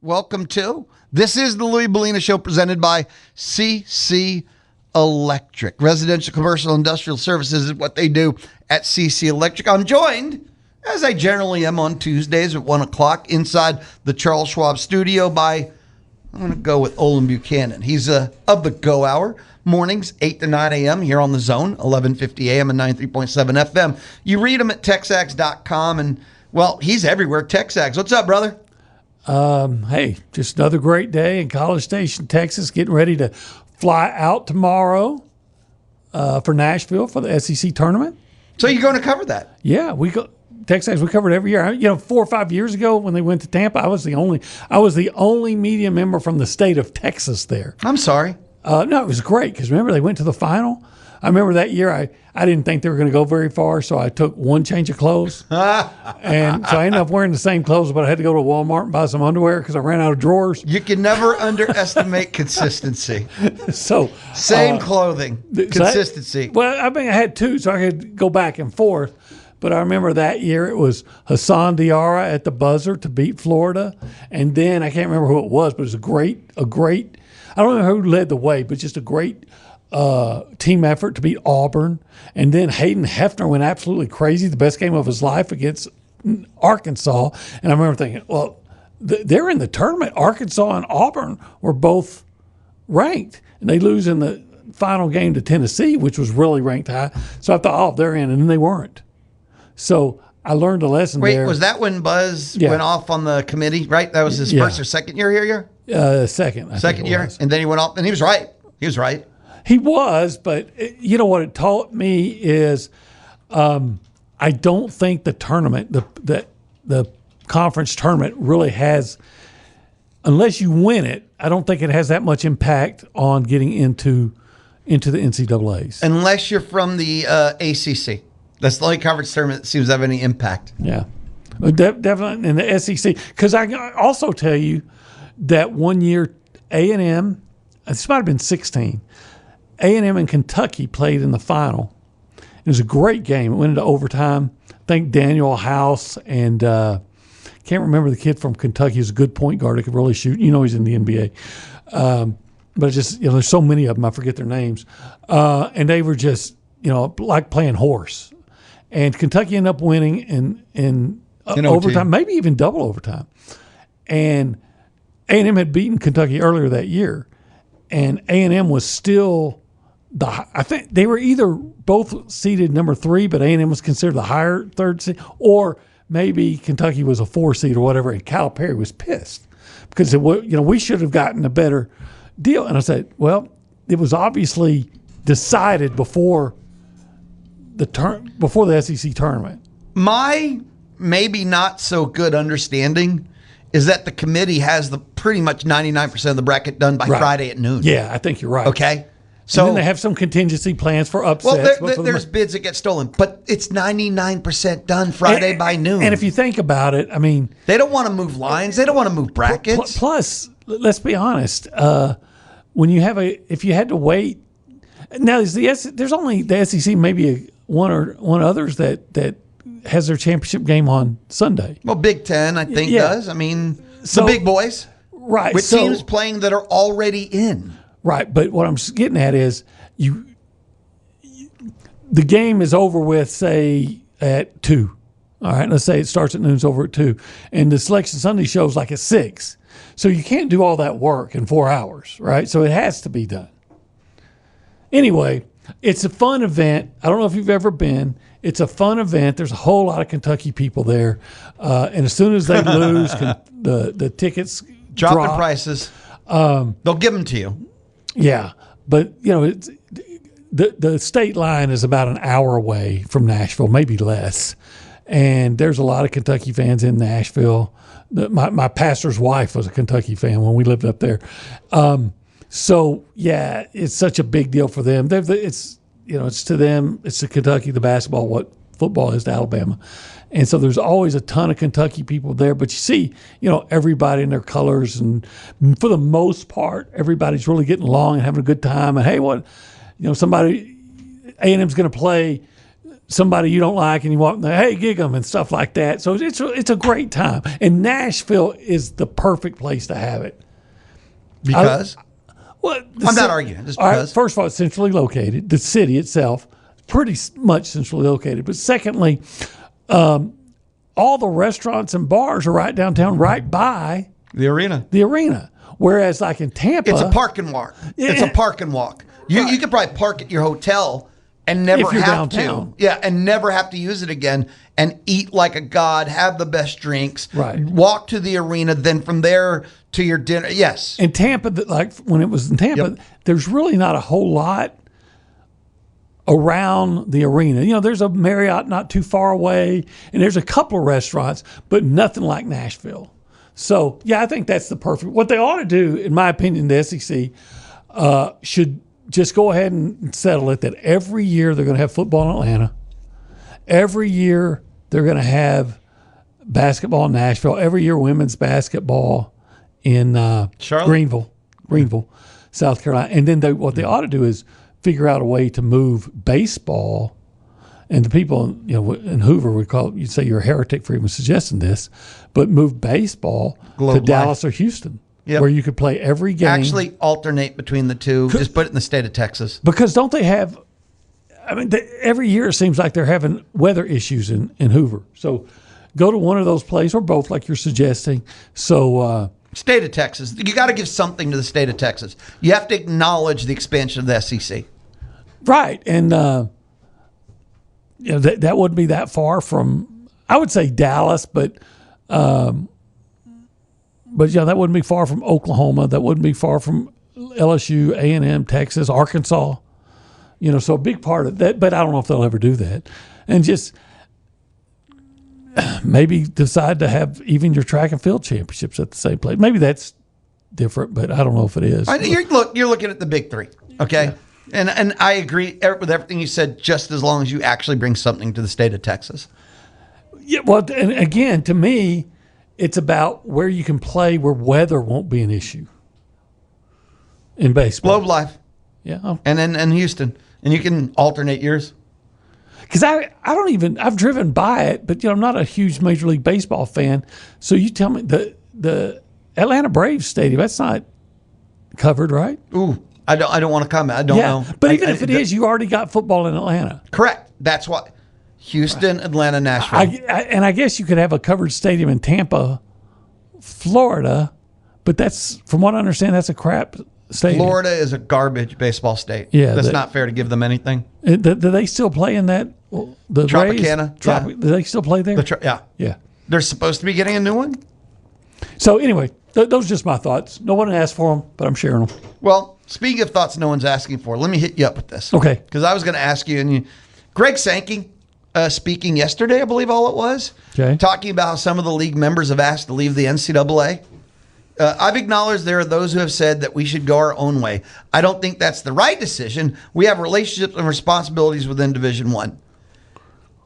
welcome to. This is the Louie Bellina Show presented by CC Electric. Residential, commercial, industrial services is what they do at CC Electric. I'm joined, as I generally am on Tuesdays at 1 o'clock, inside the Charles Schwab studio by, I'm going to go with Olin Buchanan. He's of the Go Hour. Mornings, 8 to 9 a.m. here on the Zone, 1150 a.m. and 93.7 FM. You read him at Texags.com, and, well, he's everywhere. Texags. What's up, brother? Hey, just another great day in College Station, Texas. Getting ready to fly out tomorrow for Nashville for the SEC tournament. So you're going to cover that? Yeah, we go. Texas, we cover it every year. You know, 4 or 5 years ago when they went to Tampa, I was the only media member from the state of Texas there. I'm sorry. No, it was great because remember they went to the final. I remember that year I didn't think they were going to go very far, so I took one change of clothes, and so I ended up wearing the same clothes, but I had to go to Walmart and buy some underwear because I ran out of drawers. You can never underestimate consistency. So same clothing, consistency. I mean, I had two, so I could go back and forth. But I remember that year it was Hassan Diarra at the buzzer to beat Florida, and then I can't remember who it was, but it was a great. I don't know who led the way, but just a great team effort to beat Auburn. And then Hayden Hefner went absolutely crazy, the best game of his life against Arkansas. And I remember thinking, well, they're in the tournament. Arkansas and Auburn were both ranked, and they lose in the final game to Tennessee, which was really ranked high. So I thought, oh, they're in, and then they weren't. So I learned a lesson there. Wait, was that when Buzz went off on the committee, right? That was his first or second year here? Second. Second year? And then he went off, and he was right. He was, but you know what it taught me is I don't think the tournament, the conference tournament really has, unless you win it, I don't think it has that much impact on getting into the NCAAs. Unless you're from the ACC. That's the only conference tournament that seems to have any impact. Yeah, definitely in the SEC. Because I also tell you that one year A&M, this might have been 16, A&M and Kentucky played in the final. It was a great game. It went into overtime. I think Daniel House and can't remember the kid from Kentucky. He's a good point guard. He could really shoot. You know he's in the NBA. But it's just, there's so many of them. I forget their names. And they were just, like playing horse. And Kentucky ended up winning in overtime, maybe even double overtime. And A&M had beaten Kentucky earlier that year. And A&M was still I think they were either both seeded number 3, but A&M was considered the higher third seed, or maybe Kentucky was a 4 seed or whatever. And Calipari was pissed because we should have gotten a better deal. And I said, well, it was obviously decided before the SEC tournament. My maybe not so good understanding is that the committee has pretty much 99% of the bracket done by Friday at noon. Yeah, I think you're right. Okay. So and then they have some contingency plans for upsets. Well, there's bids that get stolen, but it's 99% done Friday by noon. And if you think about it, I mean, they don't want to move lines. They don't want to move brackets. Plus, let's be honest. When you have if you had to wait, now there's only the SEC, maybe one others that has their championship game on Sunday. Well, Big Ten, I think, does. I mean, the big boys. Right. With teams playing that are already in. Right. But what I'm getting at is the game is over with, say, at 2. All right. Let's say it starts at noon, it's over at 2. And the Selection Sunday show's like at 6. So you can't do all that work in 4 hours, right? So it has to be done. Anyway, it's a fun event. I don't know if you've ever been. It's a fun event. There's a whole lot of Kentucky people there. And as soon as they lose, the tickets drop in prices. They'll give them to you. Yeah. But, the state line is about an hour away from Nashville, maybe less. And there's a lot of Kentucky fans in Nashville. My pastor's wife was a Kentucky fan when we lived up there. So, yeah, it's such a big deal for them. It's to them, it's to Kentucky, the basketball, what football is to Alabama. And so there's always a ton of Kentucky people there. But you see, everybody in their colors. And for the most part, everybody's really getting along and having a good time. And, hey, somebody, A&M's going to play somebody you don't like and you walk in there, hey, gig 'em and stuff like that. So it's a great time. And Nashville is the perfect place to have it. Because? Well, I'm not arguing. Just all right, because. first of all, it's centrally located. The city itself, pretty much centrally located. But secondly, all the restaurants and bars are right downtown, right by The arena. the arena. Whereas like in Tampa, It's a park and walk. It's a park and walk. You could probably park at your hotel and never If you're have downtown. to. Yeah, and never have to use it again and eat like a god, have the best drinks, Right. walk to the arena, then from there to your dinner. Yes. in Tampa, like when it was in Tampa, Yep. there's really not a whole lot around the arena. You know, there's a Marriott not too far away, and there's a couple of restaurants, but nothing like Nashville. So, yeah, I think that's the perfect. What they ought to do, in my opinion, the SEC should just go ahead and settle it that every year they're going to have football in Atlanta. Every year they're going to have basketball in Nashville. Every year women's basketball in Charlotte? Greenville, South Carolina. And then what they ought to do is figure out a way to move baseball. And the people, in Hoover would you'd say you're a heretic for even suggesting this, but move baseball to Dallas or Houston, where you could play every game. Actually alternate between the two. Just put it in the state of Texas. Because don't they have, every year it seems like they're having weather issues in Hoover. So go to one of those places or both like you're suggesting. So State of Texas. You got to give something to the state of Texas. You have to acknowledge the expansion of the SEC. right. And, that wouldn't be that far from, I would say Dallas, but that wouldn't be far from Oklahoma. That wouldn't be far from LSU, A&M, Texas, Arkansas. So a big part of that, but I don't know if they'll ever do that. And just maybe decide to have even your track and field championships at the same place. Maybe that's different, but I don't know if it is. You're looking at the big three, okay? Yeah. And I agree with everything you said, just as long as you actually bring something to the state of Texas. Yeah, well, and again, to me, it's about where you can play where weather won't be an issue in baseball. Globe Life. Yeah. And then in Houston. And you can alternate yours. Because I've driven by it, but I'm not a huge Major League Baseball fan. So you tell me the Atlanta Braves stadium, that's not covered, right? Ooh, I don't want to comment. I don't know. But even if it is, you already got football in Atlanta. Correct. That's why. Houston, Atlanta, Nashville. And I guess you could have a covered stadium in Tampa, Florida, but that's, from what I understand, that's a crap stadium. Florida is a garbage baseball state. Yeah, that's not fair to give them anything. Do they still play in that? The Tropicana. Rays? Do they still play there? Yeah. Yeah. They're supposed to be getting a new one? So anyway, those are just my thoughts. No one asked for them, but I'm sharing them. Well, speaking of thoughts no one's asking for, let me hit you up with this. Okay. Because I was going to ask you, Greg Sankey, speaking yesterday, I believe all it was, talking about how some of the league members have asked to leave the NCAA. I've acknowledged there are those who have said that we should go our own way. I don't think that's the right decision. We have relationships and responsibilities within Division I.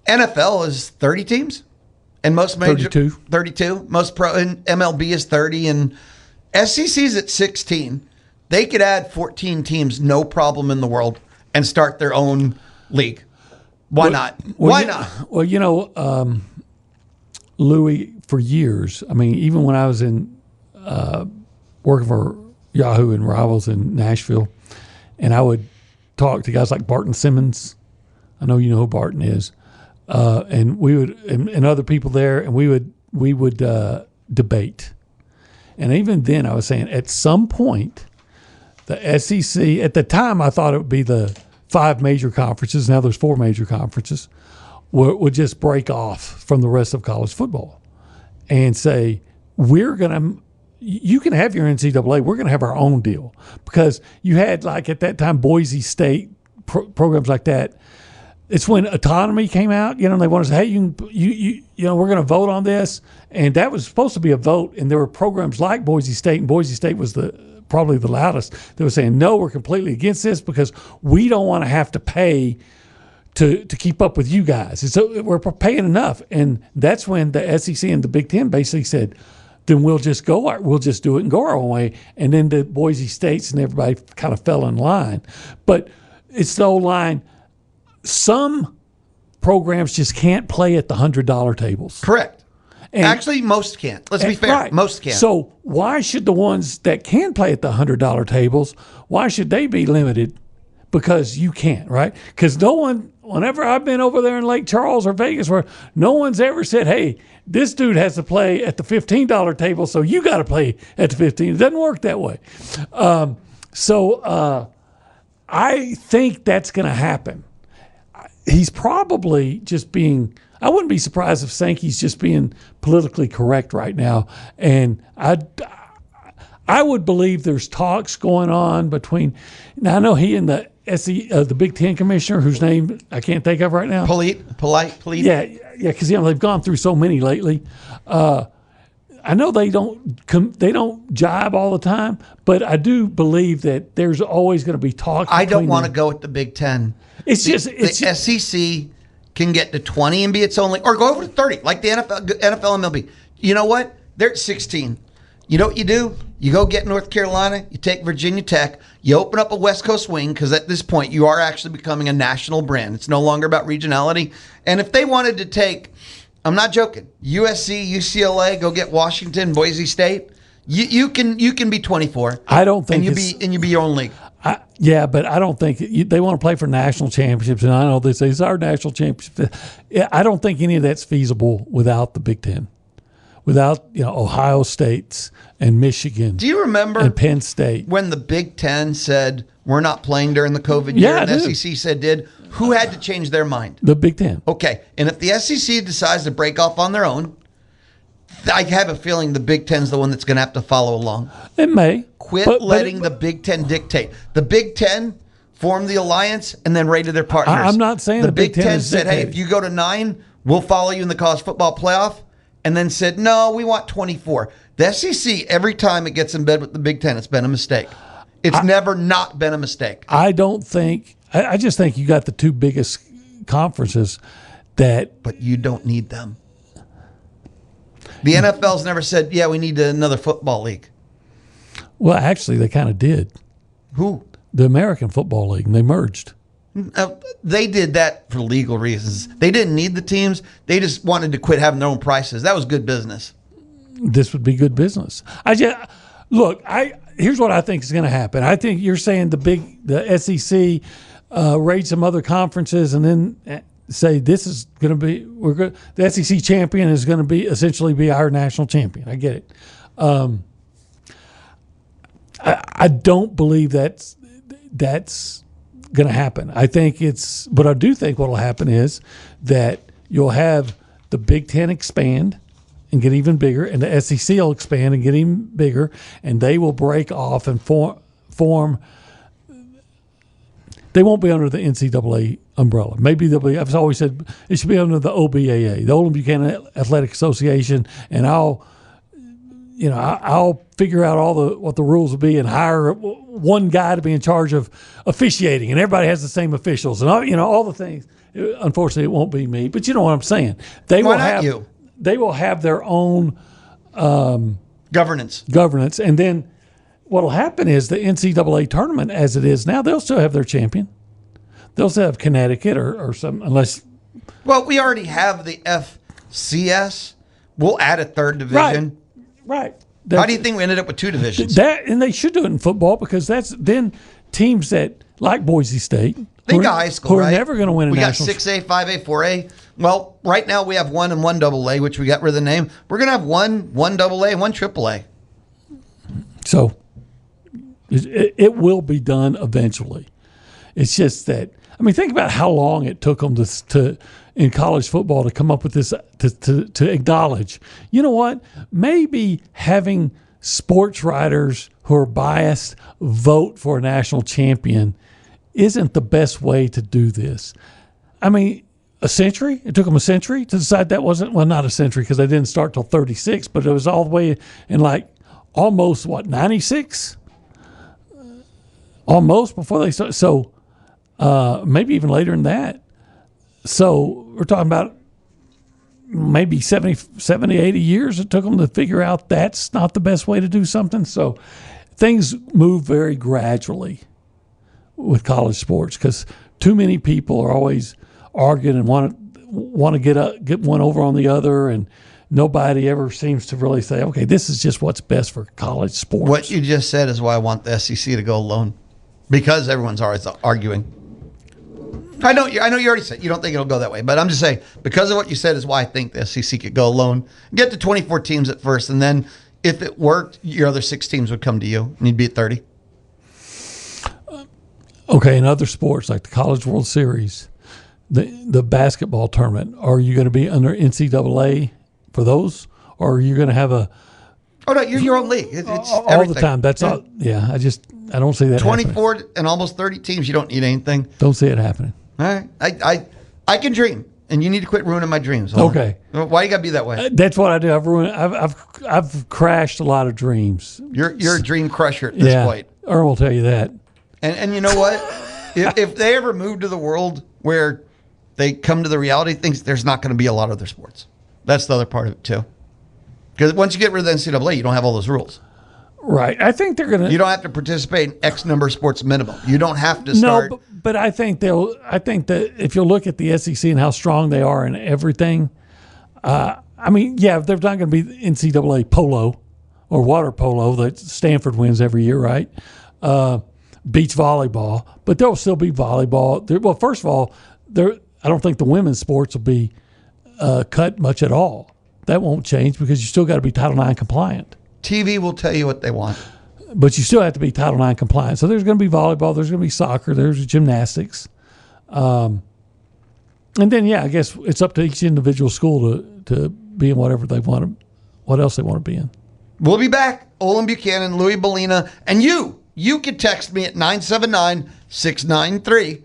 NFL is 30 teams, and most major 32. Most pro and MLB is 30, and SEC's at 16. They could add 14 teams, no problem in the world, and start their own league. Why not? Why not? Well, Louie, for years, even when I was in working for Yahoo and Rivals in Nashville, and I would talk to guys like Barton Simmons. I know you know who Barton is. And we would, and other people there, and we would debate. And even then I was saying at some point, the SEC, at the time I thought it would be the 5 major conferences. Now there's 4 major conferences would just break off from the rest of college football and say, you can have your NCAA. We're going to have our own deal, because you had, like, at that time, Boise State programs like that. It's when autonomy came out. They wanted to say, hey, we're going to vote on this, and that was supposed to be a vote. And there were programs like Boise State, and Boise State was probably the loudest. They were saying, no, we're completely against this because we don't want to have to pay to keep up with you guys. And so we're paying enough, and that's when the SEC and the Big Ten basically said, then we'll just do it and go our own way. And then the Boise States and everybody kind of fell in line. But it's the old line. Some programs just can't play at the $100 tables. Correct. And, actually, most can't. Let's be fair. right. Most can't. So why should the ones that can play at the $100 tables, why should they be limited? Because you can't, right? Because no one, whenever I've been over there in Lake Charles or Vegas, where no one's ever said, hey, this dude has to play at the $15 table, so you got to play at the 15. It doesn't work that way. I think that's going to happen. He's probably just being, I wouldn't be surprised if Sankey's just being politically correct right now. And I would believe there's talks going on between, now I know he and the the Big Ten commissioner, whose name I can't think of right now. Polite. Yeah, because they've gone through so many lately. I know they don't jibe all the time, but I do believe that there's always going to be talks. I don't want to go with the Big Ten. The SEC can get to 20 and be its only, or go over to 30, like the NFL and MLB. You know what? They're at 16. You know what you do? You go get North Carolina, you take Virginia Tech, you open up a West Coast wing, because at this point you are actually becoming a national brand. It's no longer about regionality. And if they wanted to take, I'm not joking, USC, UCLA, go get Washington, Boise State, you can be 24. I don't think and you be your own league. Yeah, but I don't think they want to play for national championships. And I know they say it's our national championship. I don't think any of that's feasible without the Big Ten. Without Ohio State's and Michigan. Do you remember and Penn State when the Big Ten said we're not playing during the COVID year, and the SEC said did? Who had to change their mind? The Big Ten. Okay, and if the SEC decides to break off on their own, I have a feeling the Big Ten's the one that's going to have to follow along. It may quit letting the Big Ten dictate. The Big Ten formed the alliance and then rated their partners. I'm not saying the Big Ten said, "Hey, if you go to 9, we'll follow you in the college football playoff." And then said, no, we want 24. The SEC, every time it gets in bed with the Big Ten, it's been a mistake. It's never not been a mistake. I don't think – I just think you got the two biggest conferences that – But you don't need them. The NFL's never said, yeah, we need another football league. Well, actually, they kind of did. Who? The American Football League, and they merged. They did that for legal reasons. They didn't need the teams. They just wanted to quit having their own prices. That was good business. This would be good business. Here's what I think is going to happen. I think you're saying the SEC raid some other conferences and then say this is going to be the SEC champion is going to be essentially be our national champion. I get it. I don't believe that's going to happen. I think but I do think what will happen is that you'll have the Big Ten expand and get even bigger, and the SEC will expand and get even bigger, and they will break off and form. They won't be under the NCAA umbrella. Maybe they'll be. I've always said it should be under the OBAA, the Olin Buchanan Athletic Association, and I'll figure out what the rules will be and hire one guy to be in charge of officiating, and everybody has the same officials and all the things. Unfortunately, it won't be me, but you know what I'm saying. They will have their own governance, and then what will happen is the NCAA tournament, as it is now, they'll still have their champion. They'll still have Connecticut or some, unless. Well, we already have the FCS. We'll add a third division. Right. How do you think we ended up with 2 divisions? And they should do it in football, because that's then teams that, like Boise State, they got high school, who are never going to win a national. We got 6A, 5A, 4A. Well, right now we have 1 and 1 AA, which we got rid of the name. We're going to have 1 AA, and 1 AAA. So it will be done eventually. It's just that, think about how long it took them to in college football to come up with this, to acknowledge, you know what, maybe having sports writers who are biased vote for a national champion isn't the best way to do this. A century? It took them a century to decide that wasn't, well, not a century, because they didn't start till 36, but it was all the way in almost 96? Almost before they started. So maybe even later than that. So we're talking about maybe 70, 80 years it took them to figure out that's not the best way to do something. So things move very gradually with college sports, because too many people are always arguing and want to get one over on the other, and nobody ever seems to really say, okay, this is just what's best for college sports. What you just said is why I want the SEC to go alone, because everyone's always arguing. I know you already said you don't think it'll go that way, but I'm just saying, because of what you said is why I think the SEC could go alone. Get to 24 teams at first, and then if it worked, your other 6 teams would come to you, and you'd be at 30. Okay, in other sports like the College World Series, the basketball tournament, are you going to be under NCAA for those, or are you going to have a? Oh no, you're your own league. It's all everything. the time. That's all. Yeah, I don't see that. 24 happening. and almost 30 teams. You don't need anything. Don't see it happening. All right, I can dream, and you need to quit ruining my dreams. Okay. Why you got to be that way? That's what I do. I've crashed a lot of dreams. You're a dream crusher at this point. Earl will tell you that. And you know what? if they ever move to the world where they come to the reality of things, there's not going to be a lot of other sports. That's the other part of it too. Because once you get rid of the NCAA, you don't have all those rules. Right. I think they're going to. You don't have to participate in X number of sports minimum. You don't have to start. No, but I think that if you look at the SEC and how strong they are in everything, they're not going to be NCAA polo or water polo that Stanford wins every year, right? Beach volleyball, but there'll still be volleyball. Well, first of all, I don't think the women's sports will be cut much at all. That won't change because you still got to be Title IX compliant. TV will tell you what they want. But you still have to be Title IX compliant. So there's going to be volleyball, there's going to be soccer, there's gymnastics. And then, I guess it's up to each individual school to be in whatever they want to, what else they want to be in. We'll be back. Olin Buchanan, Louie Bellina, and you can text me at 979-693-1150.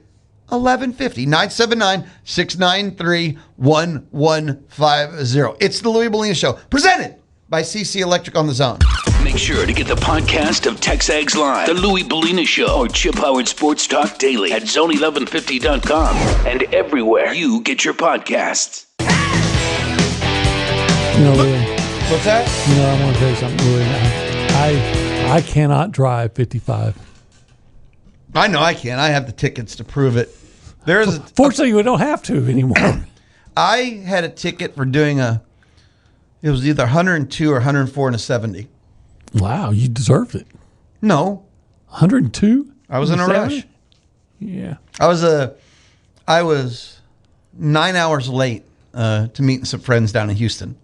979-693-1150. It's the Louie Bellina Show, presented by CC Electric on the Zone. Make sure to get the podcast of TexAgs Live, the Louie Bellina Show, or Chip Howard Sports Talk Daily at zone1150.com and everywhere you get your podcasts. Louie, What's that? I want to tell you something, Louie. I cannot drive 55. I know I can. I have the tickets to prove it. Fortunately, we don't have to anymore. I had a ticket for doing it was either 102 or 104 and a 70. Wow, you deserved it. No. 102? I was in a rush. Yeah. I was 9 hours late to meeting some friends down in Houston.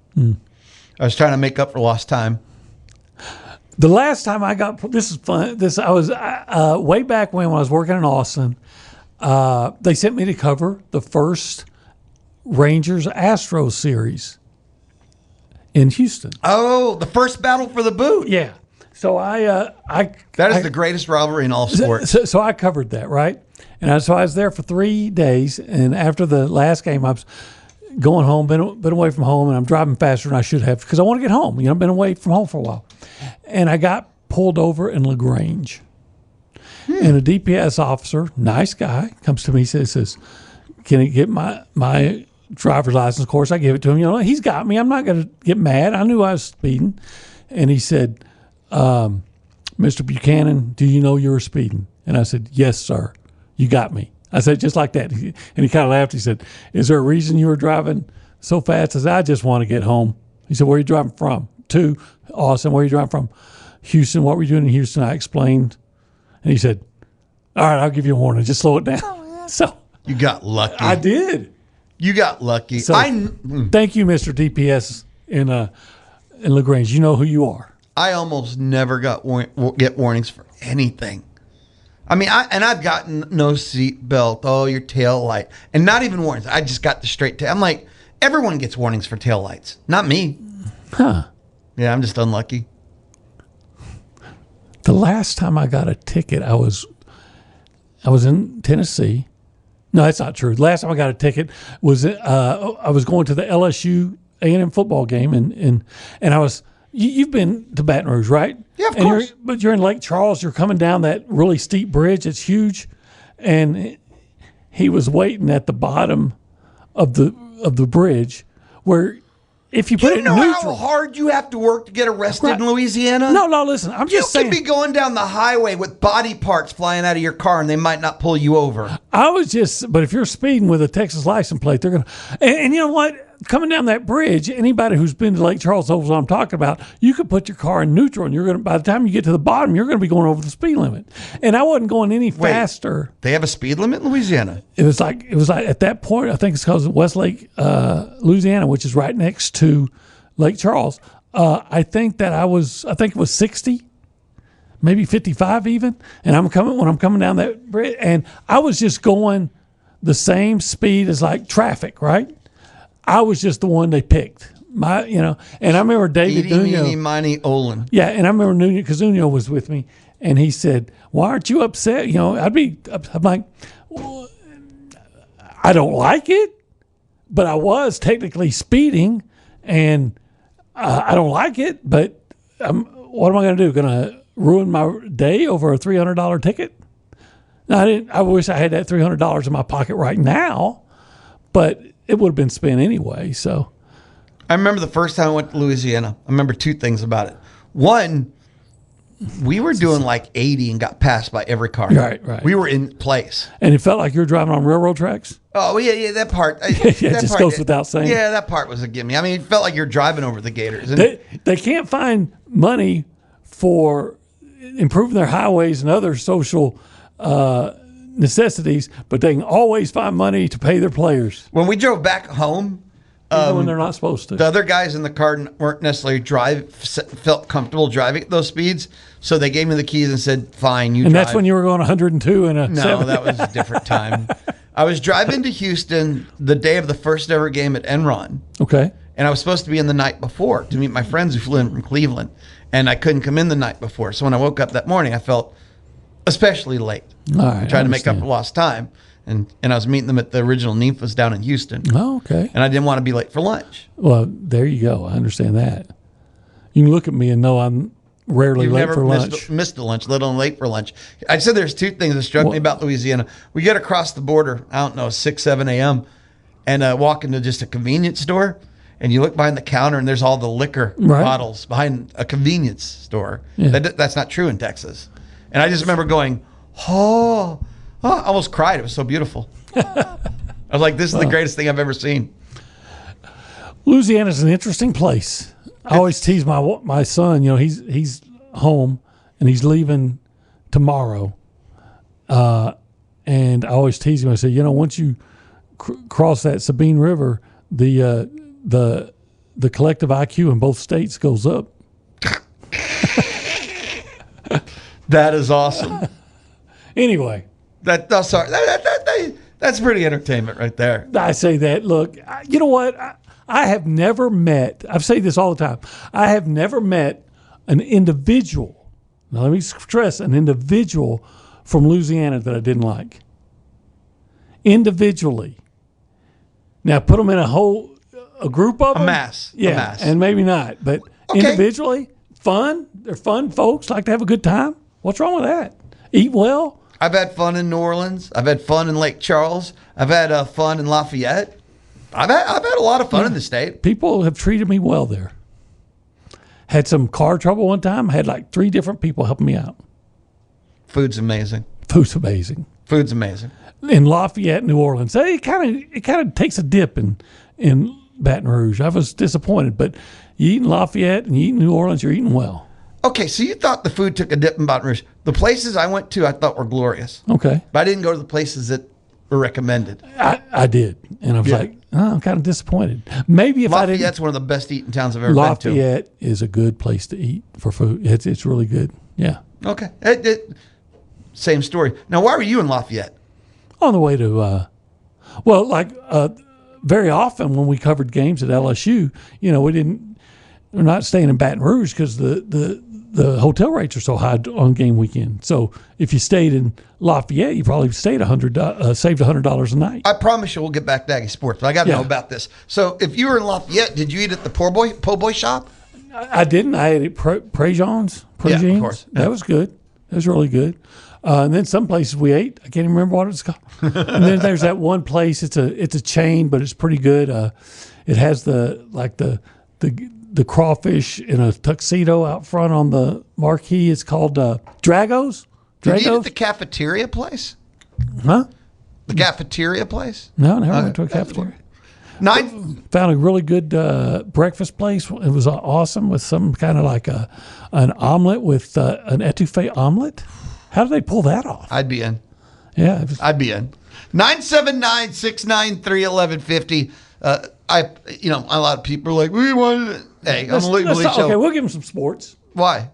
I was trying to make up for lost time. The last time this is fun. I was way back when I was working in Austin. They sent me to cover the first Rangers Astros series in Houston. Oh, the first battle for the boot. Yeah. So that is the greatest rivalry in all sports. So I covered that, right? And so I was there for 3 days. And after the last game, I was going home, been away from home, and I'm driving faster than I should have because I want to get home. I've been away from home for a while. And I got pulled over in LaGrange. And a DPS officer, nice guy, comes to me, says, can he get my driver's license? Of course, I give it to him. He's got me. I'm not going to get mad. I knew I was speeding. And he said, Mr. Buchanan, do you know you were speeding? And I said, yes, sir. You got me. I said, just like that. And he kind of laughed. He said, is there a reason you were driving so fast? I said, I just want to get home. He said, where are you driving from? To Austin. Where are you driving from? Houston. What were you doing in Houston? I explained. And he said, all right, I'll give you a warning. Just slow it down. So you got lucky. I did. You got lucky. So, thank you, Mr. DPS in LaGrange. You know who you are. I almost never get warnings for anything. I mean, I've gotten no seat belt. Oh, your tail light. And not even warnings. I just got the straight tail. I'm like, everyone gets warnings for tail lights. Not me. Huh. Yeah, I'm just unlucky. The last time I got a ticket, I was in Tennessee. No, that's not true. The last time I got a ticket was I was going to the LSU A&M football game, and I was. You've been to Baton Rouge, right? Yeah, of course. But you're in Lake Charles. You're coming down that really steep bridge. It's huge, and he was waiting at the bottom of the bridge where if you put it in how neutral. hard you have to work to get arrested in Louisiana? No, listen. I'm just saying. You could be going down the highway with body parts flying out of your car, and they might not pull you over. But if you're speeding with a Texas license plate, they're going to. And you know what? Coming down that bridge, anybody who's been to Lake Charles knows what I'm talking about. You could put your car in neutral, and you're going to. By the time you get to the bottom, you're going to be going over the speed limit. And I wasn't going any faster. They have a speed limit in Louisiana. It was like at that point. I think it's called Westlake, Louisiana, which is right next to Lake Charles. I think it was 60, maybe 55 even. And when I'm coming down that bridge, and I was just going the same speed as like traffic, right? I was just the one they picked. And I remember David Meeny, Olin. Yeah, and I remember Nuno, because Nuno was with me, and he said, "Why aren't you upset?" I'm like, well, I don't like it, but I was technically speeding, and I don't like it, but what am I going to do? Going to ruin my day over a $300 ticket? No, I didn't. I wish I had that $300 in my pocket right now, but it would have been spent anyway. So, I remember the first time I went to Louisiana. I remember two things about it. One, we were doing like 80 and got passed by every car. Right. We were in place, and it felt like you were driving on railroad tracks. Oh yeah, that part. Just goes without saying. Yeah, that part was a gimme. I mean, it felt like you're driving over the gators. They can't find money for improving their highways and other social necessities, but they can always find money to pay their players. When we drove back home, even when they're not supposed to. The other guys in the car weren't necessarily felt comfortable driving at those speeds, so they gave me the keys and said, "Fine, you." And drive. That's when you were going 102 and a. No, 70. That was a different time. I was driving to Houston the day of the first ever game at Enron. Okay. And I was supposed to be in the night before to meet my friends who flew in from Cleveland, and I couldn't come in the night before. So when I woke up that morning, I felt especially late. All right, trying to make up for lost time. And I was meeting them at the original NEFA's down in Houston. Oh, okay. And I didn't want to be late for lunch. Well, there you go. I understand that. You can look at me and know I'm rarely late for lunch. Missed a lunch, let alone late for lunch. I said there's two things that struck me about Louisiana. We get across the border, I don't know, 6, 7 a.m., and walk into just a convenience store, and you look behind the counter, and there's all the liquor bottles behind a convenience store. Yeah. That's not true in Texas. And I just remember going, I almost cried. It was so beautiful. I was like, this is the greatest thing I've ever seen. Louisiana's an interesting place. I always tease my son, he's home and he's leaving tomorrow. And I always tease him. I say, once you cross that Sabine River, the collective IQ in both states goes up. That is awesome. Anyway. That's pretty entertainment right there. I say that. Look, you know what? I have never met, I say this all the time, I have never met an individual, now let me stress, an individual from Louisiana that I didn't like. Individually. Now put them in a group of them. A mass. And maybe not. But individually, fun. They're fun folks, like to have a good time. What's wrong with that? Eat well. I've had fun in New Orleans. I've had fun in Lake Charles. I've had fun in Lafayette. I've had a lot of fun in the state. People have treated me well there. Had some car trouble one time. Had like 3 different people helping me out. Food's amazing. Food's amazing. In Lafayette, New Orleans, it kind of takes a dip in Baton Rouge. I was disappointed, but you eat in Lafayette and you eat in New Orleans, you're eating well. Okay, so you thought the food took a dip in Baton Rouge. The places I went to, I thought were glorious. Okay. But I didn't go to the places that were recommended. I did. And I was like, I'm kind of disappointed. Maybe if Lafayette's one of the best eating towns I've ever been to. Lafayette is a good place to eat for food. It's really good. Yeah. Okay. Same story. Now, why were you in Lafayette? On the way to, very often when we covered games at LSU, we're not staying in Baton Rouge because the hotel rates are so high on game weekend. So if you stayed in Lafayette, you probably saved $100 a night. I promise you we'll get back to Aggie Sports, but I got to know about this. So if you were in Lafayette, did you eat at the po' boy shop? I didn't. I ate at Préjean's. Yeah, of course. Yeah. That was good. That was really good. And then some places we ate, I can't even remember what it's called. And then there's that one place. It's a chain, but it's pretty good. It has the the crawfish in a tuxedo out front on the marquee. It's called Dragos. Did you eat at the cafeteria place? Huh? The cafeteria place? No, never went to a cafeteria. Found a really good breakfast place. It was awesome with some kind of like an omelet with an etouffee omelet. How did they pull that off? I'd be in. Yeah. I'd be in. 979-693-1150. A lot of people are like, we want. Hey, on the Louie Bellina Show. Okay, we'll give them some sports. Why?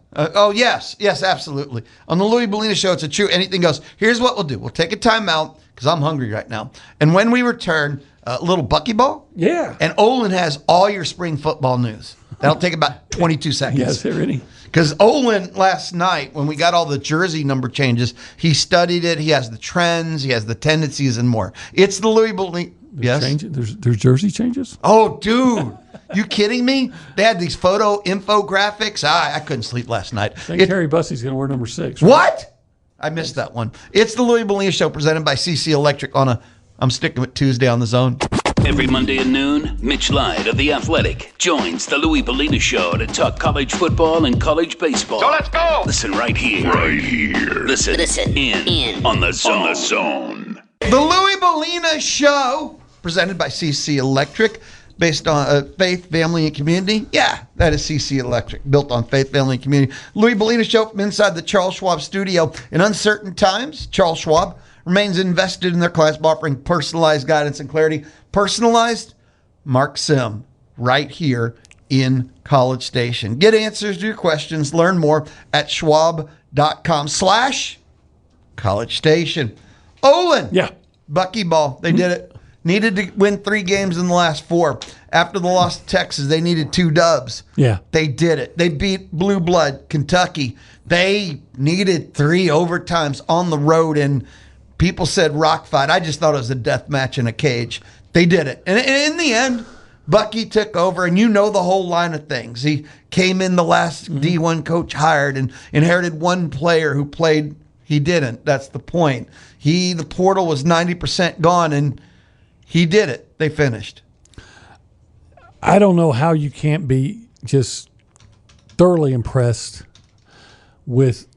Yes, absolutely. On the Louie Bellina Show, it's a true anything goes. Here's what we'll do. We'll take a timeout because I'm hungry right now. And when we return, a little bucky ball. Yeah. And Olin has all your spring football news. That'll take about 22 seconds. Yes, ready? Because Olin last night, when we got all the jersey number changes, he studied it. He has the trends. He has the tendencies and more. It's the Louie Bellina. Yes. There's jersey changes? Oh, dude. You kidding me? They had these photo infographics. I couldn't sleep last night. I think Terry Bussey's going to wear number 6. Right? What? I missed that one. It's the Louie Bellina Show presented by CC Electric I'm sticking with Tuesday on the Zone. Every Monday at noon, Mitch Lyde of The Athletic joins the Louie Bellina Show to talk college football and college baseball. So let's go! Listen right here. Right here. Listen in on the Zone. On the Zone. The Louie Bellina Show presented by CC Electric. Based on faith, family, and community. Yeah, that is CC Electric, built on faith, family, and community. Louie Bellina Show from inside the Charles Schwab studio. In uncertain times, Charles Schwab remains invested in their clients by offering personalized guidance and clarity. Personalized, Mark Sim, right here in College Station. Get answers to your questions. Learn more at schwab.com/College Station. Olin. Yeah. Bucky ball. They did it. Needed to win 3 games in the last 4. After the loss to Texas, they needed 2 dubs. Yeah. They did it. They beat Blue Blood, Kentucky. They needed 3 overtimes on the road, and people said rock fight. I just thought it was a death match in a cage. They did it. And in the end, Bucky took over, and you know the whole line of things. He came in the last D1 coach hired and inherited one player who played. He didn't. That's the point. The portal was 90% gone, and he did it. They finished. I don't know how you can't be just thoroughly impressed with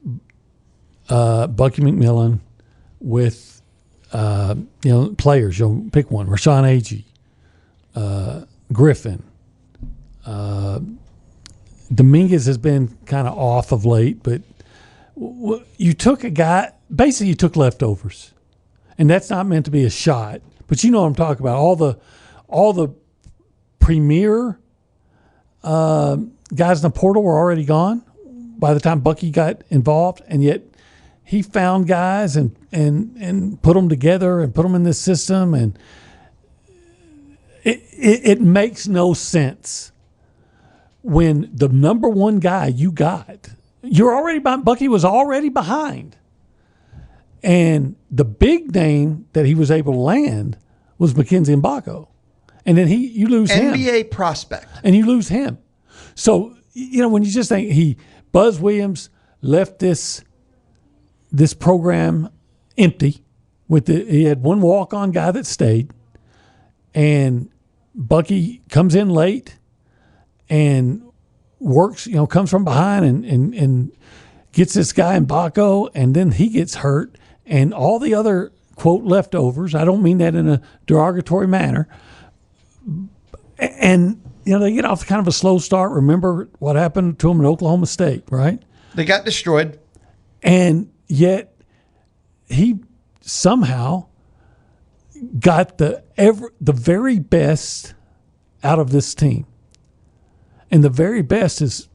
Bucky McMillan, with players. You'll pick one. Rashawn Agee, Griffin. Dominguez has been kind of off of late, but you took a guy. Basically, you took leftovers, and that's not meant to be a shot. But you know what I'm talking about. All the premier guys in the portal were already gone by the time Bucky got involved, and yet he found guys and put them together and put them in this system, and it makes no sense when the number one guy you got, Bucky was already behind. And the big name that he was able to land was Mackenzie Mbako. And then you lose him. NBA prospect. And you lose him. So, when you just think Buzz Williams left this program empty he had one walk-on guy that stayed, and Bucky comes in late and works, comes from behind and gets this guy Mbako, and then he gets hurt. And all the other, quote, leftovers, I don't mean that in a derogatory manner, and, they get off kind of a slow start. Remember what happened to them in Oklahoma State, right? They got destroyed. And yet he somehow got the very best out of this team. And the very best is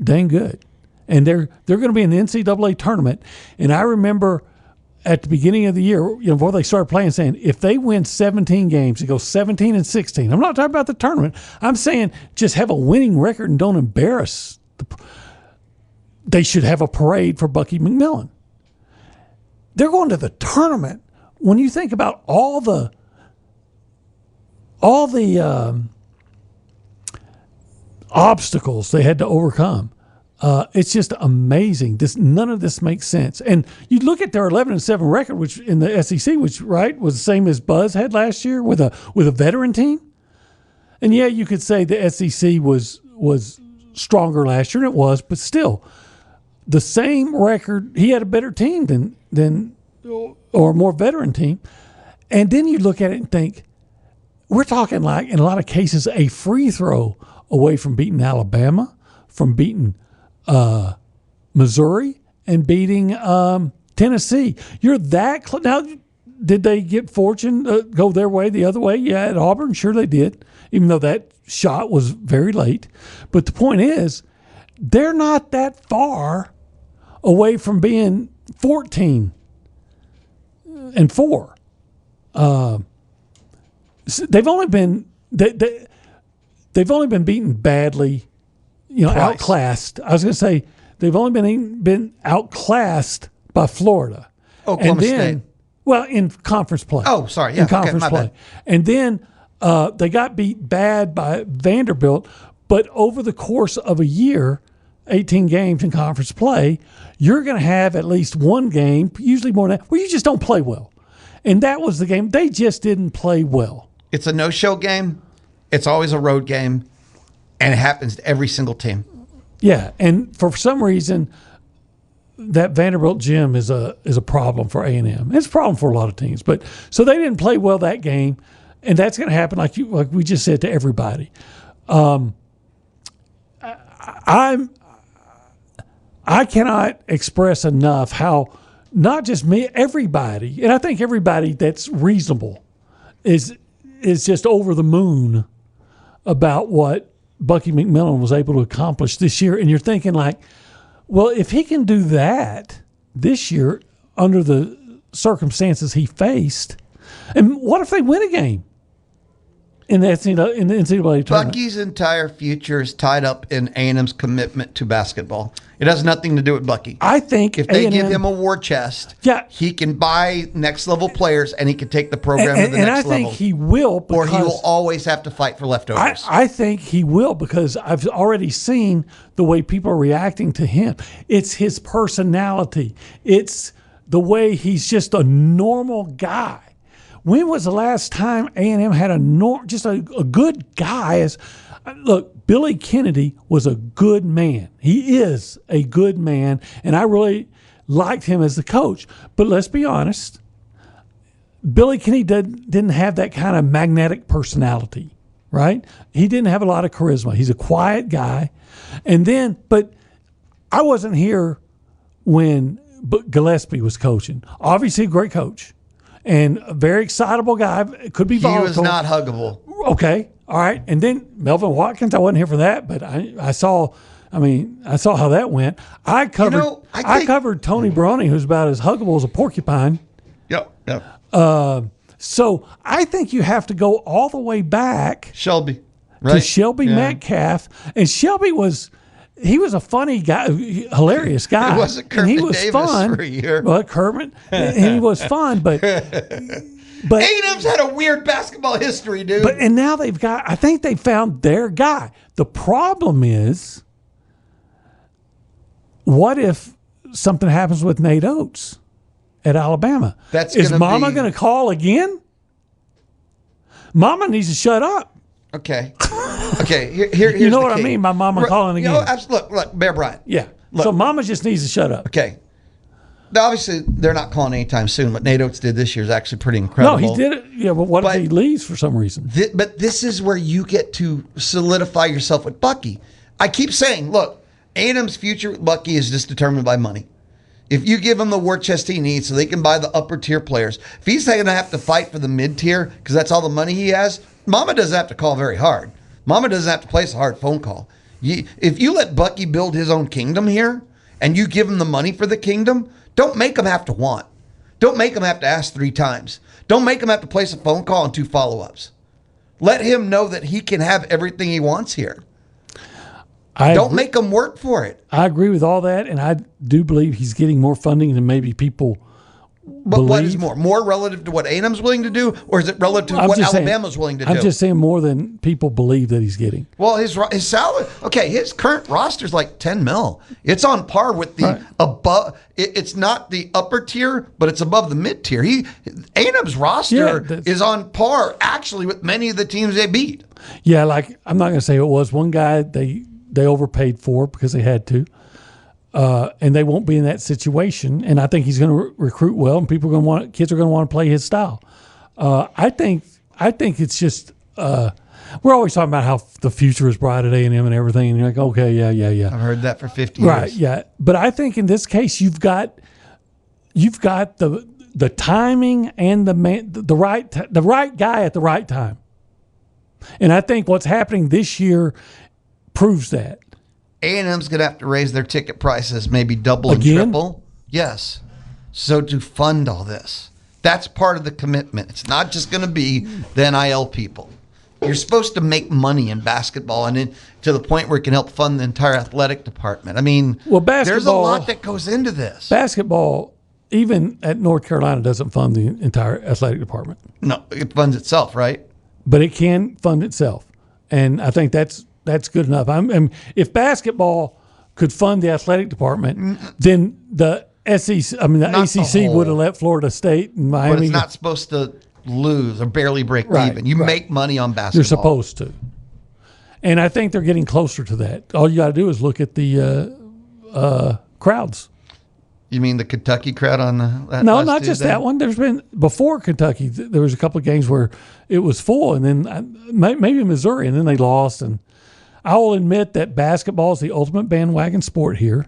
dang good. And they're going to be in the NCAA tournament. And I remember at the beginning of the year, before they started playing, saying if they win 17 games, it goes 17-16. I'm not talking about the tournament. I'm saying just have a winning record and don't embarrass. They should have a parade for Bucky McMillan. They're going to the tournament. When you think about all the obstacles they had to overcome, it's just amazing. None of this makes sense. And you look at their 11-7 record, which in the SEC, which was the same as Buzz had last year with a veteran team. And yeah, you could say the SEC was stronger last year, and it was, but still, the same record. He had a better team than or a more veteran team. And then you look at it and think, we're talking like, in a lot of cases, a free throw away from beating Alabama, from beating Missouri, and beating Tennessee. You're that now. Did they get fortune go their way the other way? Yeah, at Auburn, sure they did, even though that shot was very late. But the point is, they're not that far away from being 14-4. They've only been they've only been beaten badly, outclassed. I was going to say they've only been outclassed by Florida. Oklahoma State. Well, in conference play. Oh, sorry. Yeah, in conference my play. bad. And then they got beat bad by Vanderbilt. But over the course of a year, 18 games in conference play, you're going to have at least one game, usually more than that, where you just don't play well. And that was the game. They just didn't play well. It's a no-show game. It's always a road game. And it happens to every single team. Yeah, and for some reason, that Vanderbilt gym is a problem for A&M. It's a problem for a lot of teams. But so they didn't play well that game, and that's going to happen like we just said to everybody. I cannot express enough how not just me, everybody, and I think everybody that's reasonable is just over the moon about what Bucky McMillan was able to accomplish this year. And you're thinking like, well, if he can do that this year under the circumstances he faced, and what if they win a game in the NCAA tournament? Bucky's entire future is tied up in A&M's commitment to basketball. It has nothing to do with Bucky. I think if they give him a war chest, he can buy next level players and he can take the program to the next level. And I think he will, or he will always have to fight for leftovers. I think he will, because I've already seen the way people are reacting to him. It's his personality. It's the way he's just a normal guy. When was the last time A&M had a good guy? Look, Billy Kennedy was a good man. He is a good man, and I really liked him as the coach. But let's be honest, Billy Kennedy didn't have that kind of magnetic personality, right? He didn't have a lot of charisma. He's a quiet guy. But I wasn't here when Gillespie was coaching. Obviously a great coach. And a very excitable guy. Could be volatile. He was not huggable. Okay. All right. And then Melvin Watkins, I wasn't here for that, but I saw how that went. I covered Tony Baroni, who's about as huggable as a porcupine. Yep. So I think you have to go all the way back to Shelby Metcalf. And Shelby was a funny guy, hilarious guy. It wasn't Kermit and he was Davis fun. for a year. Well, Kermit, and he was fun, but A&M's had a weird basketball history, dude. And now I think they found their guy. The problem is, what if something happens with Nate Oates at Alabama? Is Mama going to call again? Mama needs to shut up. Okay. Here's you know what I mean by Mama calling again. Look, Bear Bryant. Yeah. So Mama just needs to shut up. Okay. Now, obviously, they're not calling anytime soon. What Nate Oates did this year is actually pretty incredible. No, he did it. Yeah, but what if he leaves for some reason? But this is where you get to solidify yourself with Bucky. I keep saying, look, A&M's future with Bucky is just determined by money. If you give him the war chest he needs so they can buy the upper tier players, if he's going to have to fight for the mid tier because that's all the money he has, Mama doesn't have to call very hard. Mama doesn't have to place a hard phone call. If you let Bucky build his own kingdom here and you give him the money for the kingdom, don't make him have to want. Don't make him have to ask 3 times. Don't make him have to place a phone call and 2 follow-ups. Let him know that he can have everything he wants here. Don't make him work for it. I agree with all that, and I do believe he's getting more funding than maybe people But what is more relative to what A&M's willing to do, or is it relative to what Alabama's willing to do? I'm just saying more than people believe that he's getting. Well, his salary, okay, his current roster's like $10 million. It's on par with the above. It's not the upper tier, but it's above the mid tier. A&M's roster is on par actually with many of the teams they beat. Yeah, like I'm not going to say it was one guy they overpaid for because they had to. And they won't be in that situation. And I think he's going to recruit well, and kids are going to want to play his style. I think it's just we're always talking about how the future is bright at A&M and everything, and you're like, okay, yeah. I've heard that for 50 years. Right, yeah. But I think in this case, you've got the timing and the right guy at the right time. And I think what's happening this year proves that. A&M's going to have to raise their ticket prices, maybe double and Again? triple. Yes. So to fund all this, that's part of the commitment. It's not just going to be the NIL people. You're supposed to make money in basketball, and to the point where it can help fund the entire athletic department. I mean, there's a lot that goes into this. Basketball, even at North Carolina, doesn't fund the entire athletic department. No, it funds itself, right? But it can fund itself. And I think that's good enough. If basketball could fund the athletic department, then the ACC would have let Florida State and Miami. But it's not supposed to lose or barely break even. You make money on basketball. You're supposed to. And I think they're getting closer to that. All you got to do is look at the crowds. You mean the Kentucky crowd on that? No, not just that one. There's been, before Kentucky, there was a couple of games where it was full, and then maybe Missouri, and then they lost. And I will admit that basketball is the ultimate bandwagon sport here,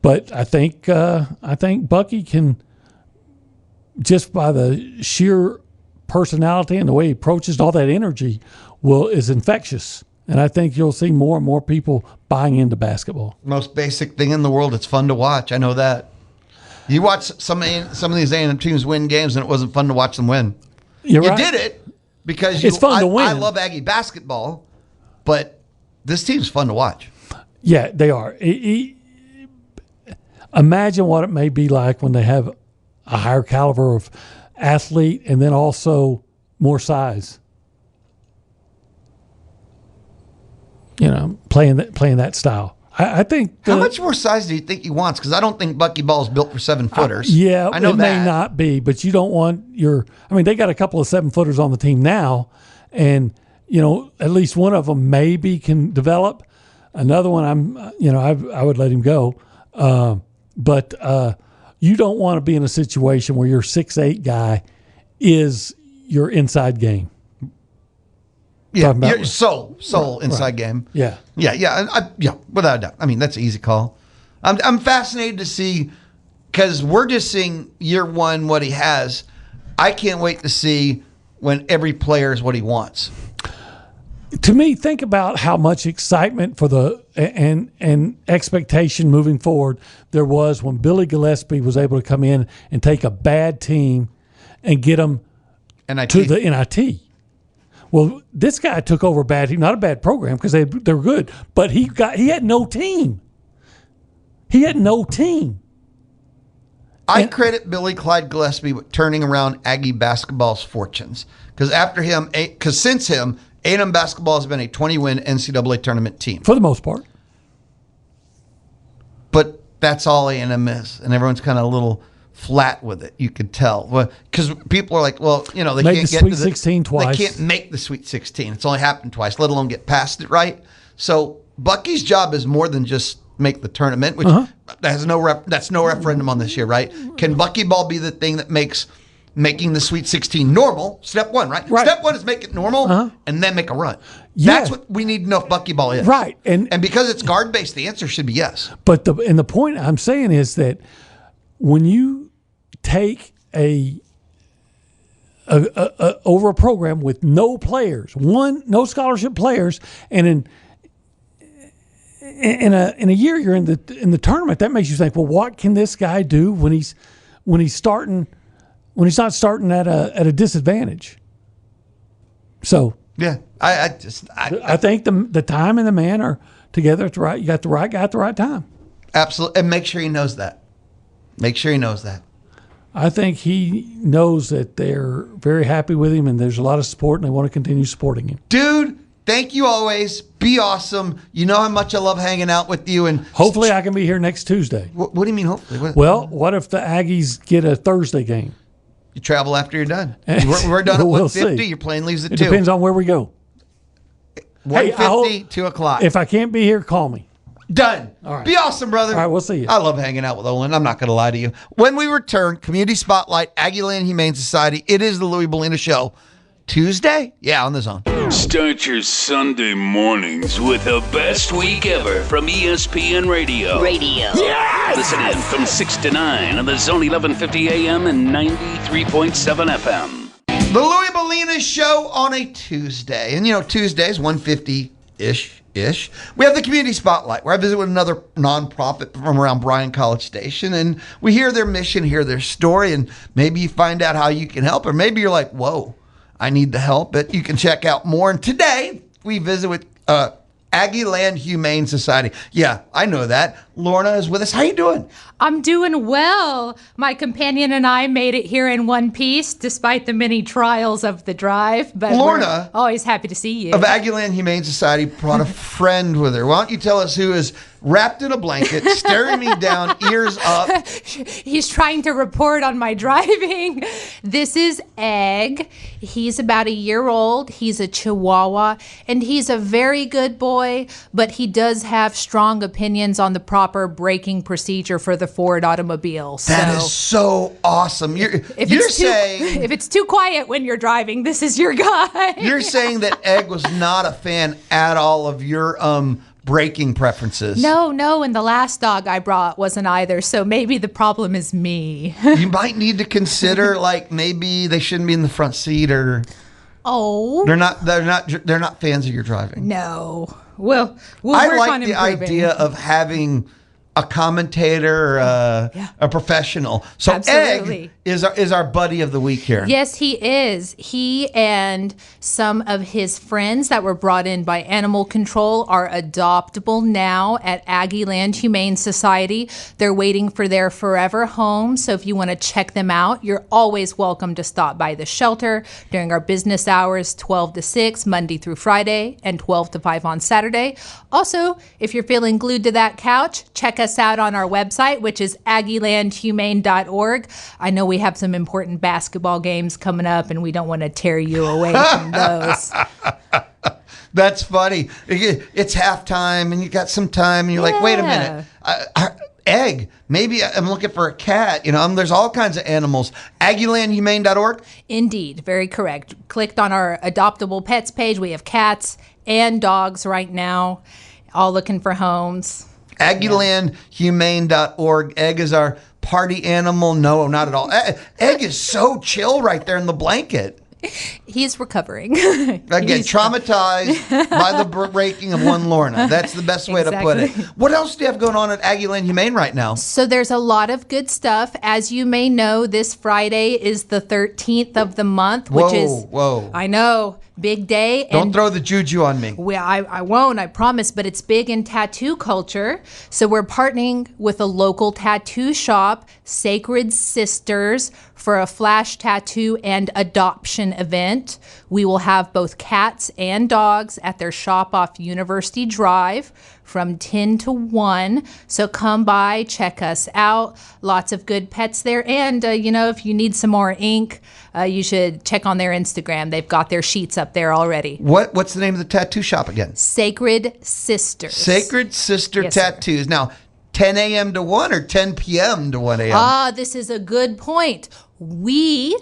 but I think Bucky can, just by the sheer personality and the way he approaches all that energy, is infectious. And I think you'll see more and more people buying into basketball. Most basic thing in the world. It's fun to watch. I know that. You watch some of these A&M teams win games, and it wasn't fun to watch them win. You did it because it's fun to win. I love Aggie basketball, but this team's fun to watch. Yeah, they are. Imagine what it may be like when they have a higher caliber of athlete and then also more size. Playing that style. I think. How much more size do you think he wants? Because I don't think Bucky Ball is built for 7-footers. I know it may not be, but you don't want they got a couple of 7-footers on the team now, and at least one of them maybe can develop. Another one, I would let him go, but you don't want to be in a situation where your 6'8" guy is your inside game. Yeah, your soul inside game. Yeah, without a doubt. I mean, that's an easy call. I'm fascinated to see, because we're just seeing year one what he has. I can't wait to see when every player is what he wants. To me, think about how much excitement for and expectation moving forward there was when Billy Gillespie was able to come in and take a bad team and get them to the NIT. Well, this guy took over a bad team, not a bad program because they're good, but he had no team. He had no team. I credit Billy Clyde Gillespie with turning around Aggie basketball's fortunes, because since him, A&M basketball has been a 20-win NCAA tournament team for the most part. But that's all A&M is, and everyone's kind of a little flat with it. You could tell, because people are like, well, they made can't get Sweet 16 twice. They can't make the Sweet 16. It's only happened twice, let alone get past it, right? So Bucky's job is more than just make the tournament, which that's no referendum on this year, right? Can Bucky ball be the thing that makes making the Sweet 16 normal? Step one, right? Step one is make it normal and then make a run. Yeah. That's what we need to know if Bucky ball is. Right. And because it's guard based, the answer should be yes. But the point I'm saying is that when you take over a program with no players, no scholarship players, and in a year you're in the tournament, that makes you think, well, what can this guy do when he's not starting at a disadvantage? So yeah, I think the time and the man are together at the right. You got the right guy at the right time. Absolutely, and make sure he knows that. I think he knows that they're very happy with him and there's a lot of support and they want to continue supporting him. Dude, thank you always. Be awesome. You know how much I love hanging out with you. And hopefully I can be here next Tuesday. What do you mean hopefully? Well, what if the Aggies get a Thursday game? You travel after you're done. We're done at We'll 1:50. see. Your plane leaves at It 2. depends on where we go. 1:50, 2 o'clock. If I can't be here, call me. Done. All right. Be awesome, brother. All right, we'll see you. I love hanging out with Olin. I'm not going to lie to you. When we return, Community Spotlight, Aggieland Humane Society. It is the Louie Bellina Show. Tuesday? Yeah, on the zone. Start your Sunday mornings with the best week ever from ESPN Radio. Yes! Listen in from 6 to 9 on the Zone 1150 AM and 93.7 FM. The Louie Bellina Show on a Tuesday. And, Tuesdays, 1:50-ish. We have the Community Spotlight, where I visit with another nonprofit from around Bryan College Station, and we hear their mission, hear their story, and maybe you find out how you can help, or maybe you're like, whoa, I need the help. But you can check out more. And today, we visit with Aggieland Humane Society. Yeah, I know that. Lorana is with us. How you doing? I'm doing well. My companion and I made it here in one piece, despite the many trials of the drive. But Lorna, we're always happy to see you. Of Aggieland Humane Society, brought a friend with her. Why don't you tell us who is wrapped in a blanket, staring me down, ears up? He's trying to report on my driving. This is Egg. He's about a year old. He's a Chihuahua, and he's a very good boy, but he does have strong opinions on the proper braking procedure for the Ford automobile. That is so awesome. If it's too quiet when you're driving, this is your guy. You're saying that Egg was not a fan at all of your braking preferences. No, and the last dog I brought wasn't either, so maybe the problem is me. You might need to consider, maybe they shouldn't be in the front seat, or they're not fans of your driving. No. We'll I work like on the improving. idea of having a commentator, a professional. So Absolutely. Egg is our buddy of the week here. Yes, he is. He and some of his friends that were brought in by animal control are adoptable now at Aggieland Humane Society. They're waiting for their forever home. So if you want to check them out, you're always welcome to stop by the shelter during our business hours, 12 to 6, Monday through Friday, and 12 to 5 on Saturday. Also, if you're feeling glued to that couch, check us out on our website, which is aggielandhumane.org. I know we have some important basketball games coming up, and we don't want to tear you away from those. That's funny. It's halftime, and you got some time, and you're like, wait a minute. Egg, maybe I'm looking for a cat. There's all kinds of animals. aggielandhumane.org? Indeed, very correct. Clicked on our adoptable pets page. We have cats and dogs right now, all looking for homes. aggielandhumane.org. Egg is our party animal. No, not at all. Egg is so chill right there in the blanket. He's recovering. Again, traumatized by the breaking of one Lorna. That's the best way to put it. What else do you have going on at Aggieland Humane right now? So there's a lot of good stuff. As you may know, this Friday is the 13th of the month, which is, I know, big day. Don't throw the juju on me. Well, I won't, I promise, but it's big in tattoo culture. So we're partnering with a local tattoo shop, Sacred Sisters, for a flash tattoo and adoption event. We will have both cats and dogs at their shop off University Drive from 10 to 1. So come by, check us out. Lots of good pets there. And, if you need some more ink, you should check on their Instagram. They've got their sheets up there already. What's the name of the tattoo shop again? Sacred Sisters. Sacred Sister Yes, Tattoos. Sir. Now, 10 a.m. to 1 or 10 p.m. to 1 a.m.? This is a good point. We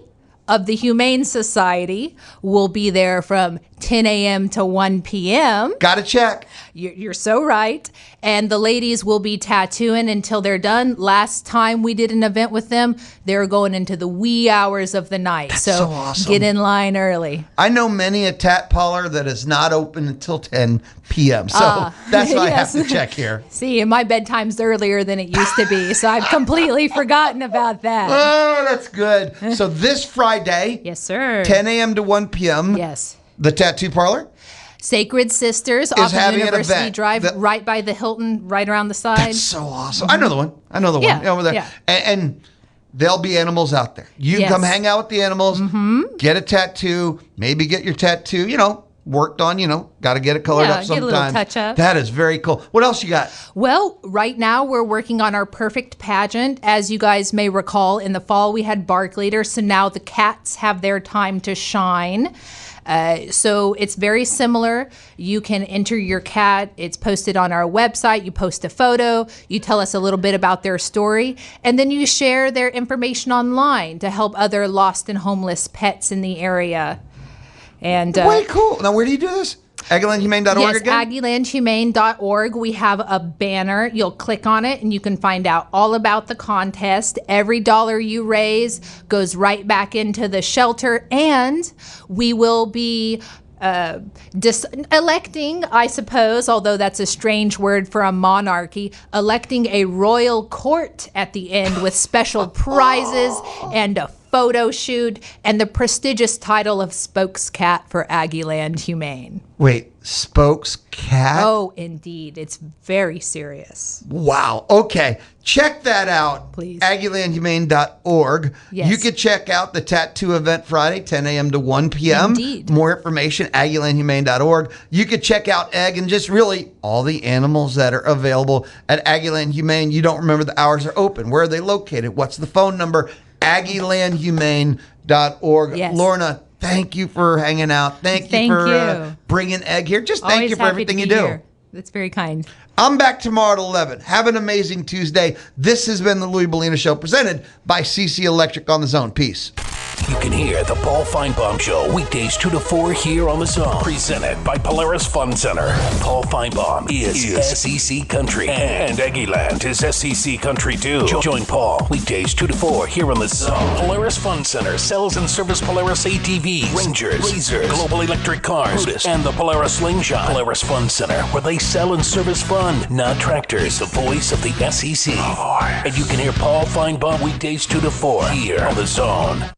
of the Humane Society will be there from 10 a.m. to 1 p.m. Gotta check. You're so right. And the ladies will be tattooing until they're done. Last time we did an event with them, they were going into the wee hours of the night. That's so awesome. Get in line early. I know many a tat parlor that is not open until 10 p.m. So that's why yes. I have to check here. See, and my bedtime's earlier than it used to be, so I've completely forgotten about that. Oh, that's good. So this Friday, Yes, sir. 10 a.m. to 1 p.m., Yes. the tattoo parlor Sacred Sisters off of having an University event Drive, right by the Hilton, right around the side. That's so awesome. I know the one. Yeah, over there. yeah. And there'll be animals out there. You Yes. come hang out with the animals, get a tattoo, maybe get your tattoo, worked on, got to get it colored up get a sometime. little touch up. That is very cool. What else you got? Well, right now we're working on our perfect pageant. As you guys may recall, in the fall we had bark leaders, so now the cats have their time to shine. So it's very similar. You can enter your cat. It's posted on our website. You post a photo. You tell us a little bit about their story. And then you share their information online to help other lost and homeless pets in the area. And Way cool. Now, where do you do this? AggielandHumane.org yes, again? AggielandHumane.org. We have a banner. You'll click on it and you can find out all about the contest. Every dollar you raise goes right back into the shelter, and we will be electing, I suppose, although that's a strange word for a monarchy, electing a royal court at the end with special prizes and a photo shoot and the prestigious title of spokescat for Aggieland Humane. Wait, Spokes Cat? Oh, indeed. It's very serious. Wow. Okay. Check that out. Please. AggielandHumane.org. Yes. You could check out the tattoo event Friday, 10 a.m. to 1 p.m. Indeed. More information, AggielandHumane.org. You could check out Egg and just really all the animals that are available at Aggieland Humane. You don't remember the hours are open. Where are they located? What's the phone number? AggielandHumane.org. Yes. Lorna, thank you for hanging out. Thank you for bringing Egg here. Just thank Always you for happy everything to you be do. here. That's very kind. I'm back tomorrow at 11. Have an amazing Tuesday. This has been the Louie Bellina Show, presented by CC Electric on the Zone. Peace. You can hear the Paul Feinbaum Show weekdays 2 to 4 here on the Zone. Presented by Polaris Fun Center. Paul Feinbaum is SEC Country, and Aggieland is SEC Country too. Join Paul weekdays 2 to 4 here on the Zone. Polaris Fun Center sells and service Polaris ATVs, Rangers, Razors, Global Electric Cars, Brutus, and the Polaris Slingshot. Polaris Fun Center, where they sell and service fun, not tractors. The voice of the SEC. And you can hear Paul Feinbaum weekdays 2 to 4 here on the Zone.